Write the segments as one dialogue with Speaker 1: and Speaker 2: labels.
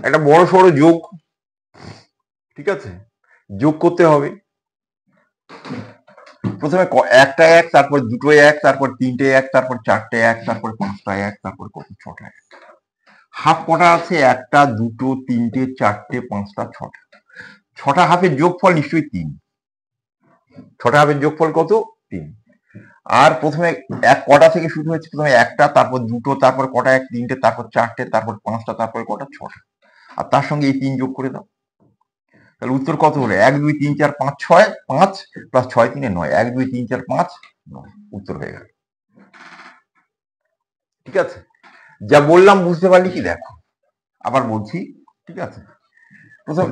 Speaker 1: একটা বড় সড়ো যোগ, ঠিক আছে, যোগ করতে হবে। প্রথমে একটা এক, তারপর দুটো এক, তারপর তিনটে এক, তারপর চারটে এক, তারপর পাঁচটা এক, তারপর কত ছটা এক। হাফ কটা আছে? একটা, দুটো, তিনটে, চারটে, পাঁচটা, ছটা। ছটা হাফের যোগফল নিশ্চয়ই 3। ছটা হাফের যোগফল কত? 3। আর প্রথমে এক কটা থেকে শুরু হয়েছে? প্রথমে একটা, তারপর দুটো, তারপর কটা এক, তিনটে, তারপর চারটে, তারপর পাঁচটা, তারপর কটা? ছটা। আর তার সঙ্গে এই 3 যোগ করে দাও। তাহলে উত্তর কত হলো? 1 2 3 4 5 6, 5 প্লাস 6 3 9, 1 2 3 4 5 9, উত্তর হয়ে গেল। ঠিক আছে, যা বললাম বুঝতে পারলি কি? দেখো আবার বলছি, ঠিক আছে। প্রথম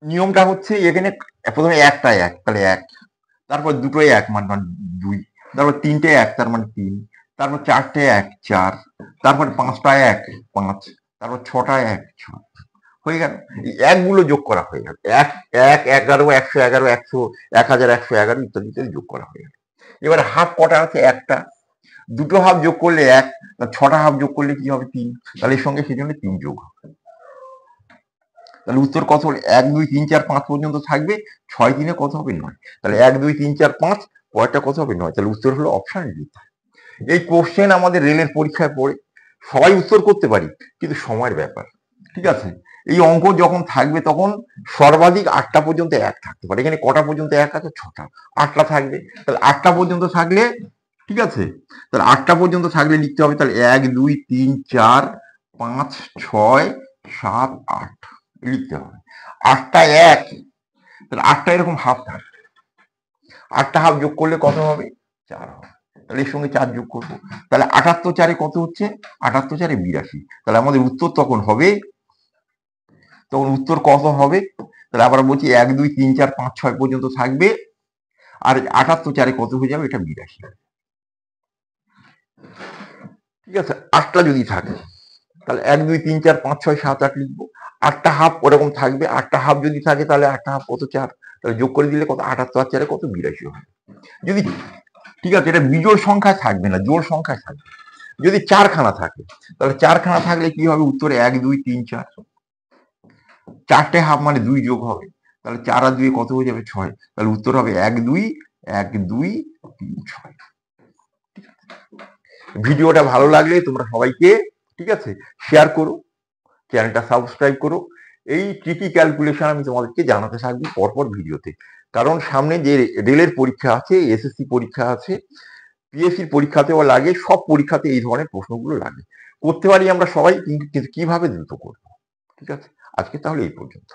Speaker 1: নিয়মটা হচ্ছে এখানে প্রথমে একটা এক, তাহলে 1, তারপর দুটো এক মানে 2, তারপর তিনটে এক তার মানে 3, তারপর চারটে এক 4, তারপর পাঁচটা এক 5, তারপর ছটা এক 6, হয়ে গেল। একগুলো যোগ করা হয়ে গেল। 1 1 11 111 100 1111 ইত্যাদি ইত্যাদি যোগ করা হয়ে গেল। এবার হাফ কটা আছে? একটা। দুটো হাফ যোগ করলে 1, ছটা হাফ যোগ করলে কি হবে? 3। তাহলে এর সঙ্গে সেই জন্য 3 যোগ হবে। তাহলে উত্তর কত হলো? 1 2 3 4 5 পর্যন্ত থাকবে, 6 3 কত হবে? 9। তাহলে 1 2 3 4 5, পরেরটা কত হবে? 9। তাহলে উত্তর হলো অপশন ডি। এই কোশ্চেন আমাদের রেলের পরীক্ষায় পড়ে, সবাই উত্তর করতে পারি, কিন্তু সময়ের ব্যাপার। ঠিক আছে, এই অঙ্ক যখন থাকবে তখন সর্বাধিক 8টা পর্যন্ত এক থাকতে পারে। এখানে কটা পর্যন্ত এক আছে? 6টা। 8টা থাকবে। তাহলে 8টা পর্যন্ত থাকলে, ঠিক আছে, তাহলে 8টা পর্যন্ত থাকলে লিখতে হবে তাহলে 1 2 3 4 5 6 7 8 লিখতে হবে। 8টা এক, তাহলে 8টা এরকম হাফ থাকবে। 8টা হাফ যোগ করলে কত হবে? 4 হবে। তাহলে এর সঙ্গে 4 যোগ করবো। তাহলে 78 4-এ কত হচ্ছে? 78 4-এ 82। তাহলে আমাদের উত্তর তখন হবে, তখন উত্তর কত হবে? তাহলে আবার বলছি 1 2 3 4 5 6 পর্যন্ত থাকবে, আর 78 4-এ কত হয়ে যাবে? এটা 82। ঠিক আছে, 8টা যদি থাকে তাহলে 1 2 3 4 5 6 7 8 লিখবো। 8টা হাফ ওরকম থাকবে। 8টা হাফ যদি থাকে তাহলে 8টা হাফ কত? 4। তাহলে যোগ করে দিলে কত? 78 আর 4-এ কত? 82 হবে। যদি, ঠিক আছে, এটা বিজোড় সংখ্যায় থাকবে না, জোড় সংখ্যায় থাকবে। যদি 4খানা থাকে তাহলে 4খানা থাকলে কি হবে? উত্তরে 1 2 3 4, চারটে হাফ মানে 2 যোগ হবে। তাহলে 4 আর 2 কত হয়ে যাবে? 6। তাহলে উত্তর হবে 1 2 1 2 3 6। ভিডিওটা ভালো লাগলে তোমরা সবাইকে, ঠিক আছে, শেয়ার করো, চ্যানেলটা সাবস্ক্রাইব করো। এই ট্রিকি ক্যালকুলেশন আমি তোমাদেরকে জানাতে থাকবো পরপর ভিডিওতে। কারণ সামনে যে রেলের পরীক্ষা আছে, এসএসসি পরীক্ষা আছে, পিএসসির পরীক্ষাতেও লাগে, সব পরীক্ষাতে এই ধরনের প্রশ্নগুলো লাগে। করতে পারি আমরা সবাই, কিন্তু কিভাবে দ্রুত করবো। ঠিক আছে, আজকে তাহলে এই পর্যন্ত।